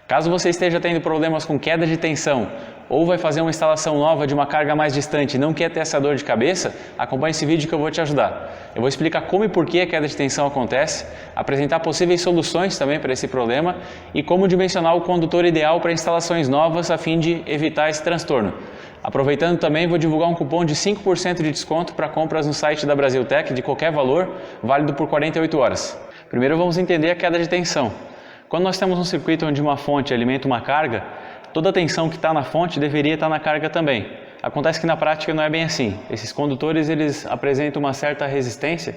Caso você esteja tendo problemas com queda de tensão ou vai fazer uma instalação nova de uma carga mais distante e não quer ter essa dor de cabeça, acompanhe esse vídeo que eu vou te ajudar. Eu vou explicar como e por que a queda de tensão acontece, apresentar possíveis soluções também para esse problema e como dimensionar o condutor ideal para instalações novas a fim de evitar esse transtorno. Aproveitando também, vou divulgar um cupom de 5% de desconto para compras no site da Brasiltec de qualquer valor, válido por 48 horas. Primeiro vamos entender a queda de tensão. Quando nós temos um circuito onde uma fonte alimenta uma carga, toda a tensão que está na fonte deveria estar na carga também. Acontece que na prática não é bem assim. Esses condutores eles apresentam uma certa resistência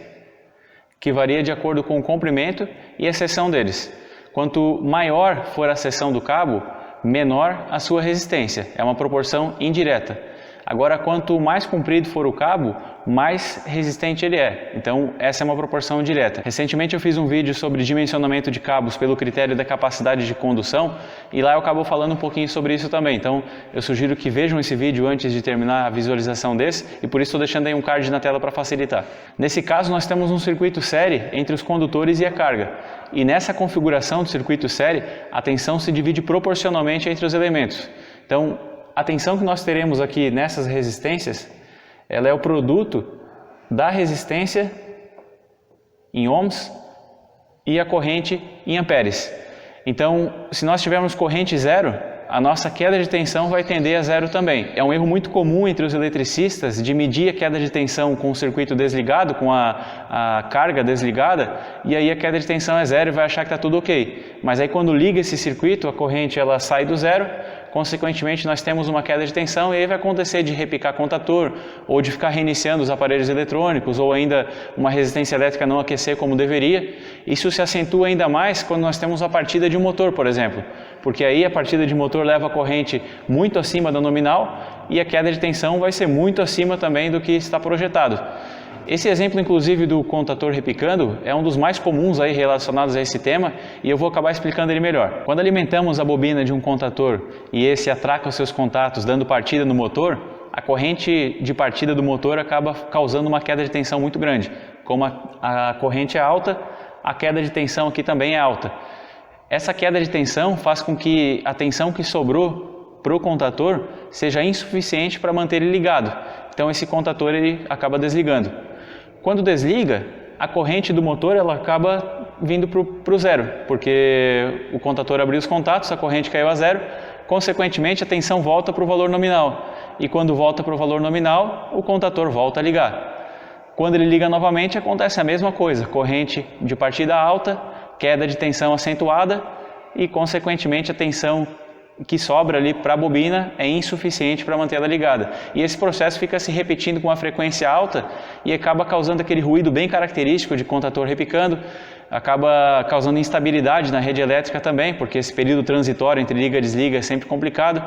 que varia de acordo com o comprimento e a seção deles. Quanto maior for a seção do cabo, menor a sua resistência. É uma proporção indireta. Agora, quanto mais comprido for o cabo, mais resistente ele é. Então, essa é uma proporção direta. Recentemente eu fiz um vídeo sobre dimensionamento de cabos pelo critério da capacidade de condução e lá eu acabo falando um pouquinho sobre isso também. Então, eu sugiro que vejam esse vídeo antes de terminar a visualização desse e por isso estou deixando aí um card na tela para facilitar. Nesse caso, nós temos um circuito série entre os condutores e a carga. E nessa configuração do circuito série, a tensão se divide proporcionalmente entre os elementos. Então, a tensão que nós teremos aqui nessas resistências, ela é o produto da resistência em ohms e a corrente em amperes. Então, se nós tivermos corrente zero, a nossa queda de tensão vai tender a zero também. É um erro muito comum entre os eletricistas de medir a queda de tensão com o circuito desligado, com a carga desligada, e aí a queda de tensão é zero e vai achar que está tudo ok. Mas aí quando liga esse circuito, a corrente ela sai do zero, consequentemente nós temos uma queda de tensão e aí vai acontecer de repicar contator ou de ficar reiniciando os aparelhos eletrônicos ou ainda uma resistência elétrica não aquecer como deveria. Isso se acentua ainda mais quando nós temos a partida de um motor, por exemplo, porque aí a partida de motor leva a corrente muito acima da nominal e a queda de tensão vai ser muito acima também do que está projetado. Esse exemplo, inclusive, do contator repicando é um dos mais comuns aí relacionados a esse tema e eu vou acabar explicando ele melhor. Quando alimentamos a bobina de um contator e esse atraca os seus contatos dando partida no motor, a corrente de partida do motor acaba causando uma queda de tensão muito grande. Como a corrente é alta, a queda de tensão aqui também é alta. Essa queda de tensão faz com que a tensão que sobrou para o contator seja insuficiente para manter ele ligado. Então esse contator ele acaba desligando. Quando desliga, a corrente do motor ela acaba vindo para o zero, porque o contator abriu os contatos, a corrente caiu a zero, consequentemente a tensão volta para o valor nominal. E quando volta para o valor nominal, o contator volta a ligar. Quando ele liga novamente, acontece a mesma coisa, corrente de partida alta, queda de tensão acentuada e consequentemente a tensão que sobra ali para a bobina é insuficiente para mantê-la ligada. E esse processo fica se repetindo com uma frequência alta e acaba causando aquele ruído bem característico de contator repicando, acaba causando instabilidade na rede elétrica também, porque esse período transitório entre liga e desliga é sempre complicado.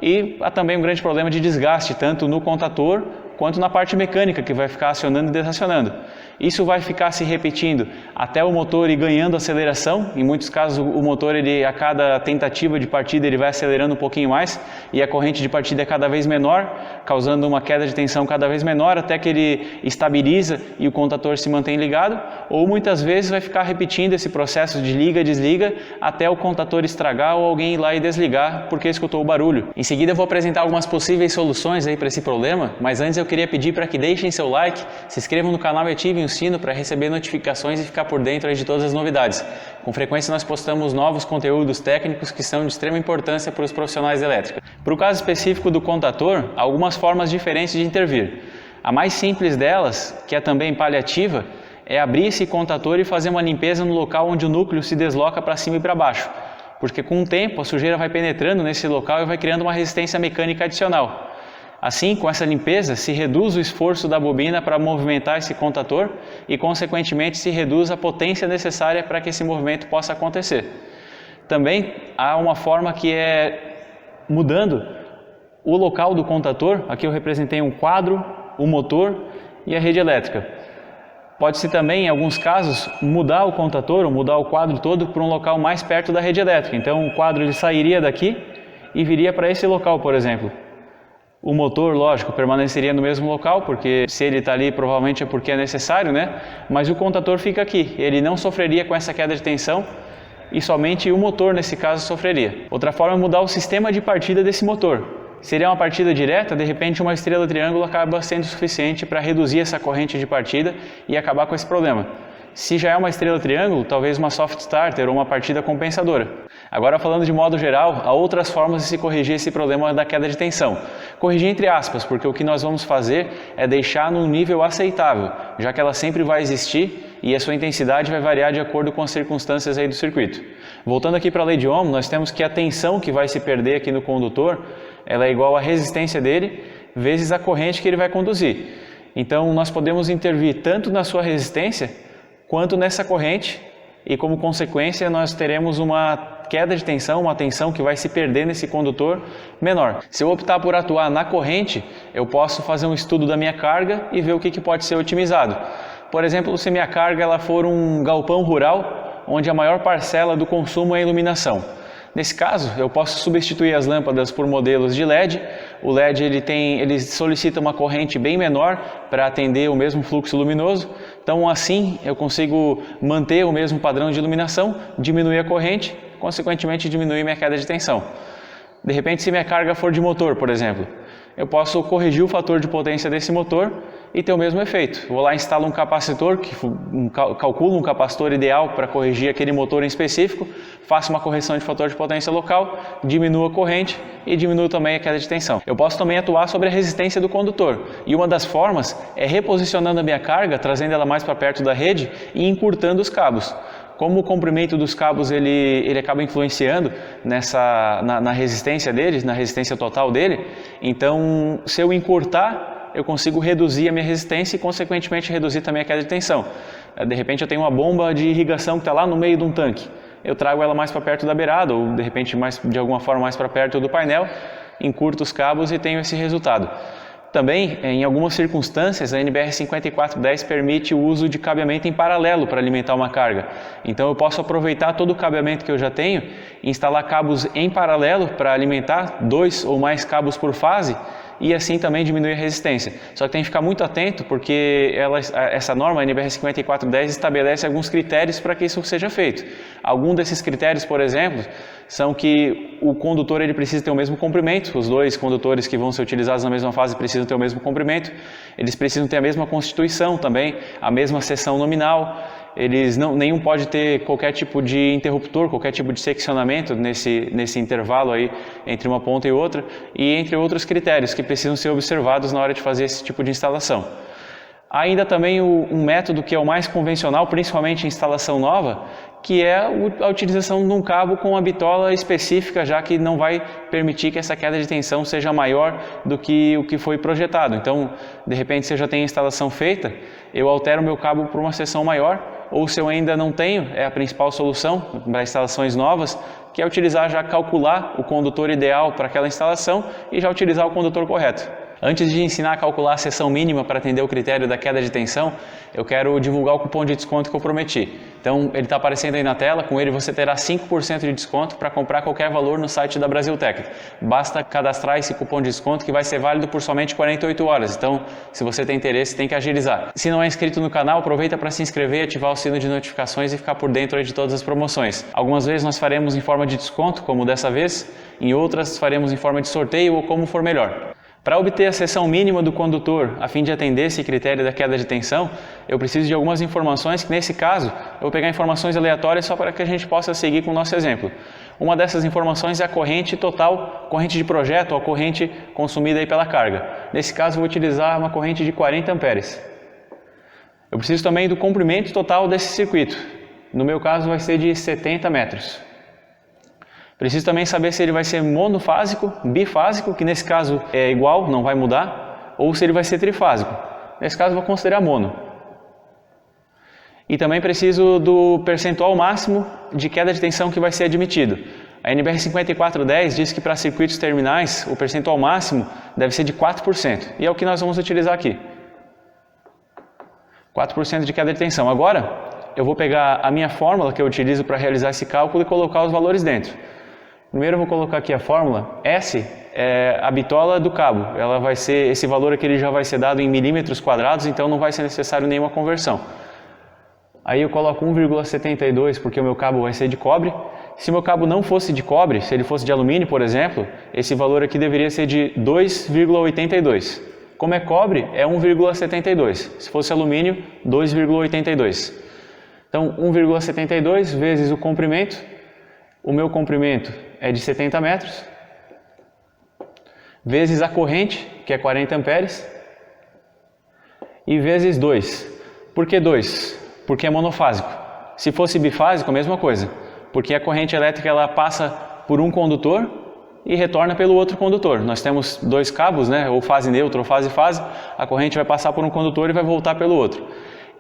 E há também um grande problema de desgaste, tanto no contator quanto na parte mecânica, que vai ficar acionando e desacionando. Isso vai ficar se repetindo até o motor ir ganhando aceleração. Em muitos casos o motor, a cada tentativa de partida, ele vai acelerando um pouquinho mais e a corrente de partida é cada vez menor, causando uma queda de tensão cada vez menor, até que ele estabiliza e o contator se mantém ligado. Ou muitas vezes vai ficar repetindo esse processo de liga e desliga até o contator estragar ou alguém ir lá e desligar porque escutou o barulho. Em seguida eu vou apresentar algumas possíveis soluções aí para esse problema, mas antes eu queria pedir para que deixem seu like, se inscrevam no canal e ativem o sino para receber notificações e ficar por dentro de todas as novidades. Com frequência nós postamos novos conteúdos técnicos que são de extrema importância para os profissionais elétricos. Para o caso específico do contator, há algumas formas diferentes de intervir. A mais simples delas, que é também paliativa, é abrir esse contator e fazer uma limpeza no local onde o núcleo se desloca para cima e para baixo, porque com o tempo a sujeira vai penetrando nesse local e vai criando uma resistência mecânica adicional. Assim, com essa limpeza, se reduz o esforço da bobina para movimentar esse contator e, consequentemente, se reduz a potência necessária para que esse movimento possa acontecer. Também há uma forma que é mudando o local do contator. Aqui eu representei um quadro, o motor e a rede elétrica. Pode-se também, em alguns casos, mudar o contator ou mudar o quadro todo para um local mais perto da rede elétrica. Então, o quadro ele sairia daqui e viria para esse local, por exemplo. O motor, lógico, permaneceria no mesmo local, porque se ele está ali provavelmente é porque é necessário, né? Mas o contator fica aqui, ele não sofreria com essa queda de tensão e somente o motor nesse caso sofreria. Outra forma é mudar o sistema de partida desse motor. Seria uma partida direta, de repente uma estrela triângulo acaba sendo suficiente para reduzir essa corrente de partida e acabar com esse problema. Se já é uma estrela triângulo, talvez uma soft starter ou uma partida compensadora. Agora, falando de modo geral, há outras formas de se corrigir esse problema da queda de tensão. Corrigir entre aspas, porque o que nós vamos fazer é deixar num nível aceitável, já que ela sempre vai existir e a sua intensidade vai variar de acordo com as circunstâncias aí do circuito. Voltando aqui para a lei de Ohm, nós temos que a tensão que vai se perder aqui no condutor, ela é igual à resistência dele vezes a corrente que ele vai conduzir. Então, nós podemos intervir tanto na sua resistência quanto nessa corrente e, como consequência, nós teremos uma queda de tensão, uma tensão que vai se perder nesse condutor menor. Se eu optar por atuar na corrente, eu posso fazer um estudo da minha carga e ver o que pode ser otimizado. Por exemplo, se minha carga ela for um galpão rural, onde a maior parcela do consumo é a iluminação. Nesse caso, eu posso substituir as lâmpadas por modelos de LED. O LED ele solicita uma corrente bem menor para atender o mesmo fluxo luminoso. Então, assim, eu consigo manter o mesmo padrão de iluminação, diminuir a corrente, consequentemente diminuir minha queda de tensão. De repente, se minha carga for de motor, por exemplo, eu posso corrigir o fator de potência desse motor e ter o mesmo efeito. Vou lá, instalo um capacitor, calculo um capacitor ideal para corrigir aquele motor em específico, faço uma correção de fator de potência local, diminuo a corrente e diminuo também a queda de tensão. Eu posso também atuar sobre a resistência do condutor, e uma das formas é reposicionando a minha carga, trazendo ela mais para perto da rede e encurtando os cabos. Como o comprimento dos cabos ele acaba influenciando na resistência deles, na resistência total dele, então se eu encurtar, eu consigo reduzir a minha resistência e consequentemente reduzir também a queda de tensão. De repente eu tenho uma bomba de irrigação que está lá no meio de um tanque, eu trago ela mais para perto da beirada ou de repente de alguma forma mais para perto do painel, encurto os cabos e tenho esse resultado. Também, em algumas circunstâncias, a NBR 5410 permite o uso de cabeamento em paralelo para alimentar uma carga. Então eu posso aproveitar todo o cabeamento que eu já tenho e instalar cabos em paralelo para alimentar 2 ou mais cabos por fase e assim também diminuir a resistência. Só que tem que ficar muito atento porque essa norma, a NBR 5410, estabelece alguns critérios para que isso seja feito. Alguns desses critérios, por exemplo, são que o condutor ele precisa ter o mesmo comprimento, os dois condutores que vão ser utilizados na mesma fase precisam ter o mesmo comprimento, eles precisam ter a mesma constituição também, a mesma seção nominal, nenhum pode ter qualquer tipo de interruptor, qualquer tipo de seccionamento nesse intervalo aí entre uma ponta e outra, e entre outros critérios que precisam ser observados na hora de fazer esse tipo de instalação. Há ainda também um método que é o mais convencional, principalmente em instalação nova, que é a utilização de um cabo com uma bitola específica, já que não vai permitir que essa queda de tensão seja maior do que o que foi projetado. Então, de repente, se eu já tenho a instalação feita, eu altero o meu cabo para uma seção maior, ou se eu ainda não tenho, é a principal solução para instalações novas, que é calcular o condutor ideal para aquela instalação e já utilizar o condutor correto. Antes de ensinar a calcular a seção mínima para atender o critério da queda de tensão, eu quero divulgar o cupom de desconto que eu prometi. Então, ele está aparecendo aí na tela, com ele você terá 5% de desconto para comprar qualquer valor no site da Brasiltec. Basta cadastrar esse cupom de desconto que vai ser válido por somente 48 horas, então se você tem interesse tem que agilizar. Se não é inscrito no canal, aproveita para se inscrever, ativar o sino de notificações e ficar por dentro de todas as promoções. Algumas vezes nós faremos em forma de desconto, como dessa vez, em outras faremos em forma de sorteio ou como for melhor. Para obter a seção mínima do condutor, a fim de atender esse critério da queda de tensão, eu preciso de algumas informações que, nesse caso, eu vou pegar informações aleatórias só para que a gente possa seguir com o nosso exemplo. Uma dessas informações é a corrente total, corrente de projeto ou a corrente consumida aí pela carga. Nesse caso, eu vou utilizar uma corrente de 40 amperes. Eu preciso também do comprimento total desse circuito. No meu caso, vai ser de 70 metros. Preciso também saber se ele vai ser monofásico, bifásico, que nesse caso é igual, não vai mudar, ou se ele vai ser trifásico. Nesse caso, vou considerar mono. E também preciso do percentual máximo de queda de tensão que vai ser admitido. A NBR 5410 diz que para circuitos terminais, o percentual máximo deve ser de 4%, e é o que nós vamos utilizar aqui. 4% de queda de tensão. Agora, eu vou pegar a minha fórmula que eu utilizo para realizar esse cálculo e colocar os valores dentro. Primeiro eu vou colocar aqui a fórmula. S é a bitola do cabo. Ela vai ser, esse valor aqui ele já vai ser dado em milímetros quadrados, então não vai ser necessário nenhuma conversão. Aí eu coloco 1,72 porque o meu cabo vai ser de cobre. Se o meu cabo não fosse de cobre, se ele fosse de alumínio, por exemplo, esse valor aqui deveria ser de 2,82. Como é cobre, é 1,72. Se fosse alumínio, 2,82. Então, 1,72 vezes o comprimento. O meu comprimento é de 70 metros. Vezes a corrente, que é 40 amperes. E vezes 2. Por que 2? Porque é monofásico. Se fosse bifásico, a mesma coisa. Porque a corrente elétrica ela passa por um condutor e retorna pelo outro condutor. Nós temos dois cabos, né? Ou fase neutra ou fase-fase. A corrente vai passar por um condutor e vai voltar pelo outro.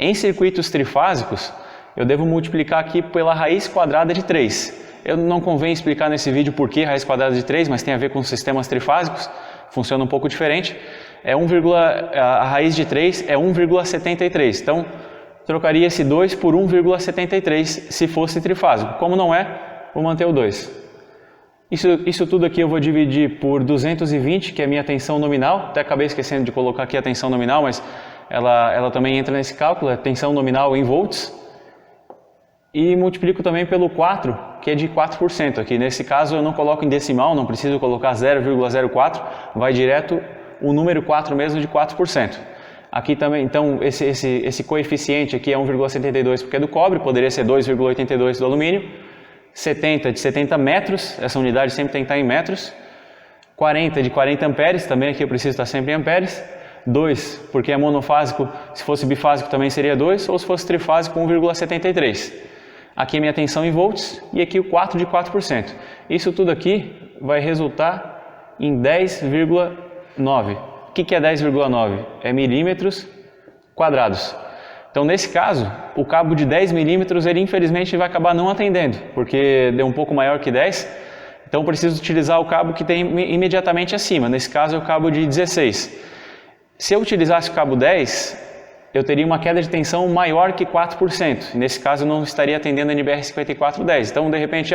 Em circuitos trifásicos, eu devo multiplicar aqui pela raiz quadrada de 3. Eu não convém explicar nesse vídeo por que raiz quadrada de 3, mas tem a ver com sistemas trifásicos. Funciona um pouco diferente. A raiz de 3 é 1,73. Então, trocaria esse 2 por 1,73 se fosse trifásico. Como não é, vou manter o 2. Isso tudo aqui eu vou dividir por 220, que é a minha tensão nominal. Até acabei esquecendo de colocar aqui a tensão nominal, mas ela também entra nesse cálculo, a tensão nominal em volts. E multiplico também pelo 4, que é de 4% aqui. Nesse caso eu não coloco em decimal, não preciso colocar 0,04, vai direto o número 4 mesmo de 4%. Aqui também, então, esse coeficiente aqui é 1,72 porque é do cobre, poderia ser 2,82 do alumínio. 70 de 70 metros, essa unidade sempre tem que estar em metros. 40 de 40 amperes, também aqui eu preciso estar sempre em amperes. 2, porque é monofásico, se fosse bifásico também seria 2, ou se fosse trifásico 1,73. Aqui é minha tensão em volts e aqui o 4 de 4%. Isso tudo aqui vai resultar em 10,9. O que é 10,9? É milímetros quadrados. Então, nesse caso, o cabo de 10 milímetros, ele infelizmente vai acabar não atendendo, porque deu um pouco maior que 10. Então, eu preciso utilizar o cabo que tem imediatamente acima. Nesse caso, é o cabo de 16. Se eu utilizasse o cabo 10, eu teria uma queda de tensão maior que 4%. Nesse caso, eu não estaria atendendo a NBR 5410. Então, de repente,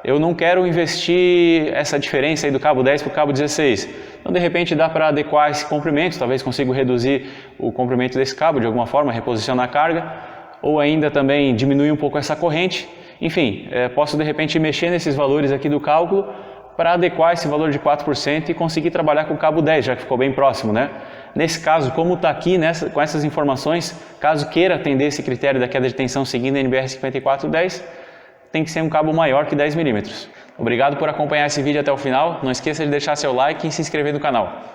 eu não quero investir essa diferença aí do cabo 10 para o cabo 16. Então, de repente, dá para adequar esse comprimento, talvez consiga reduzir o comprimento desse cabo de alguma forma, reposicionar a carga, ou ainda também diminuir um pouco essa corrente. Enfim, posso de repente mexer nesses valores aqui do cálculo para adequar esse valor de 4% e conseguir trabalhar com o cabo 10, já que ficou bem próximo, né? Nesse caso, como está aqui com essas informações, caso queira atender esse critério da queda de tensão seguindo a NBR 5410, tem que ser um cabo maior que 10 milímetros. Obrigado por acompanhar esse vídeo até o final. Não esqueça de deixar seu like e se inscrever no canal.